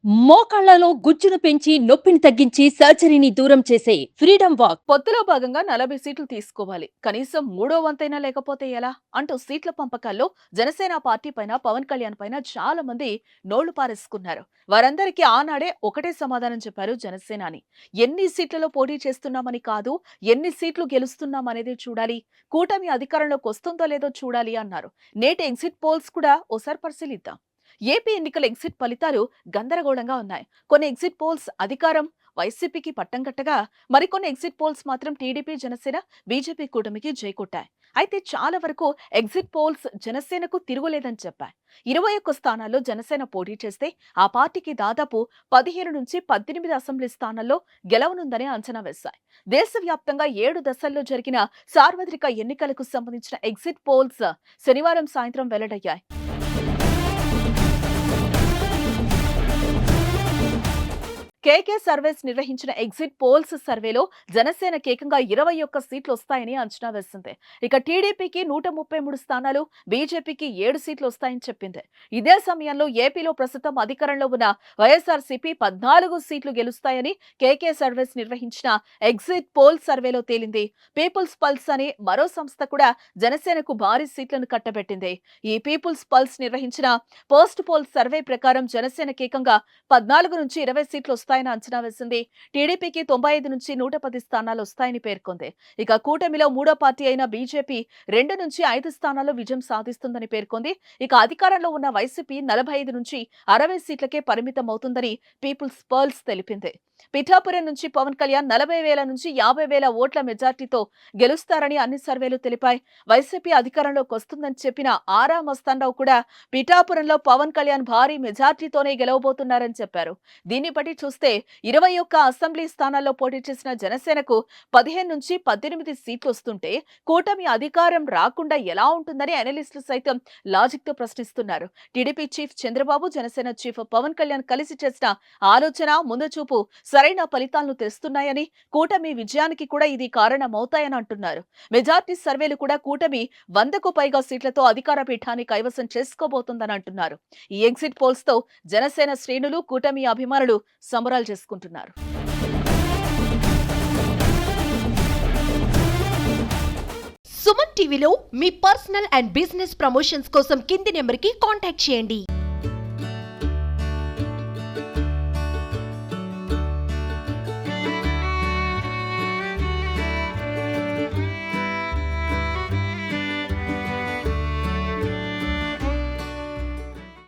మోకాళ్లలో గుజ్జును పెంచి నొప్పిని తగ్గించి సర్జరీని దూరం చేసే ఫ్రీడమ్ వాక్. పొత్తులో భాగంగా 40 సీట్లు తీసుకోవాలి. కనీసం మూడో వంతైనా లేకపోతే ఎలా అంటూ సీట్ల పంపకాల్లో జనసేన పార్టీ పైన పవన్ కళ్యాణ్ పైన చాలా మంది నోళ్లు పారేసుకున్నారు. వారందరికీ ఆనాడే ఒకటే సమాధానం చెప్పారు జనసేనాని. ఎన్ని సీట్లలో పోటీ చేస్తున్నామని కాదు, ఎన్ని సీట్లు గెలుస్తున్నామనేది చూడాలి, కూటమి అధికారంలోకి వస్తుందో లేదో చూడాలి అన్నారు. నేటి ఎగ్జిట్ పోల్స్ కూడా ఓసారి పరిశీలిద్దాం. ఏపీ ఎన్నికల ఎగ్జిట్ ఫలితాలు గందరగోళంగా ఉన్నాయి. కొన్ని ఎగ్జిట్ పోల్స్ అధికారం వైసీపీకి పట్టం కట్టగా, మరికొన్ని ఎగ్జిట్ పోల్స్ మాత్రం టీడీపీ, జనసేన, బీజేపీ కూటమికి జైకొట్టాయి. అయితే చాలా వరకు ఎగ్జిట్ పోల్స్ జనసేనకు తిరుగులేదని చెప్పాయి. 21 స్థానాల్లో జనసేన పోటీ చేస్తే ఆ పార్టీకి దాదాపు 15 నుంచి 18 అసెంబ్లీ స్థానాల్లో గెలవనుందని అంచనా వేశాయి. దేశవ్యాప్తంగా 7 దశల్లో జరిగిన సార్వత్రిక ఎన్నికలకు సంబంధించిన ఎగ్జిట్ పోల్స్ శనివారం సాయంత్రం వెల్లడయ్యాయి. కేకే సర్వేస్ నిర్వహించిన ఎగ్జిట్ పోల్స్ సర్వేలో జనసేన ఏకంగా 21 సీట్లు వస్తాయని అంచనా వేసింది. ఇక టీడీపీకి 133 స్థానాలు, బీజేపీకి 7 సీట్లు వస్తాయని చెప్పింది. ఇదే సమయంలో ఏపీలో ప్రస్తుతం అధికారంలో ఉన్న వైఎస్ఆర్సీపీ 14 సీట్లు గెలుస్తాయని కేకే సర్వేస్ నిర్వహించిన ఎగ్జిట్ పోల్ సర్వేలో తేలింది. పీపుల్స్ పల్స్ అనే మరో సంస్థ కూడా జనసేనకు భారీ సీట్లను కట్టబెట్టింది. ఈ పీపుల్స్ పల్స్ నిర్వహించిన పోస్ట్ పోల్ సర్వే ప్రకారం జనసేన ఏకంగా 14 నుంచి 20 సీట్లు వస్తాయని అంచనా వేసింది. టీడీపీకి 95 నుంచి 110 స్థానాలు వస్తాయని పేర్కొంది. ఇక కూటమిలో మూడో పార్టీ అయిన బీజేపీ 2 నుంచి 5 స్థానాల్లో విజయం సాధిస్తుందని పేర్కొంది. ఇక అధికారంలో ఉన్న వైసీపీ 45 నుంచి 60 సీట్లకే పరిమితం అవుతుందని పీపుల్స్ పల్స్ తెలిపింది. పిఠాపురం నుంచి పవన్ కళ్యాణ్ 40,000 నుంచి 50,000 ఓట్ల మెజార్టీతో గెలుస్తారని అన్ని సర్వేలు తెలిపాయి. వైసీపీ అధికారంలోకి వస్తుందని చెప్పిన ఆరా మస్తాన్రావు కూడా పిఠాపురంలో పవన్ కళ్యాణ్ భారీ మెజార్టీతోనే గెలవబోతున్నారని చెప్పారు. దీన్ని బట్టి చూస్తే 21 అసెంబ్లీ స్థానాల్లో పోటీ చేసిన జనసేనకు 15 నుంచి 18 సీట్లు వస్తుంటే కూటమి అధికారం రాకుండా ఎలా ఉంటుందని అనలిస్టులు సైతం లాజిక్ తో ప్రశ్నిస్తున్నారు. టీడీపీ చీఫ్ చంద్రబాబు, జనసేన చీఫ్ పవన్ కళ్యాణ్ కలిసి చేసిన ఆలోచన, ముందు చూపు సరైన ఫలితాలను తెస్తున్నాయని, కూటమి విజయానికి కూడా ఇది కారణమవుతాయని అంటున్నారు. మెజార్టీ సర్వేలు కూడా కూటమి 100కు పైగా సీట్లతో అధికార పీఠాన్ని కైవసం చేసుకోబోతుందని అంటున్నారు. ఈ ఎగ్జిట్ పోల్స్ తో జనసేన శ్రేణులు, కూటమి అభిమానులు సంబరాలు చేసుకుంటున్నారు. సుమన్ టీవీలో మీ పర్సనల్ అండ్ బిజినెస్ ప్రమోషన్స్ కోసం కింది నెంబర్కి కాంటాక్ట్ చేయండి.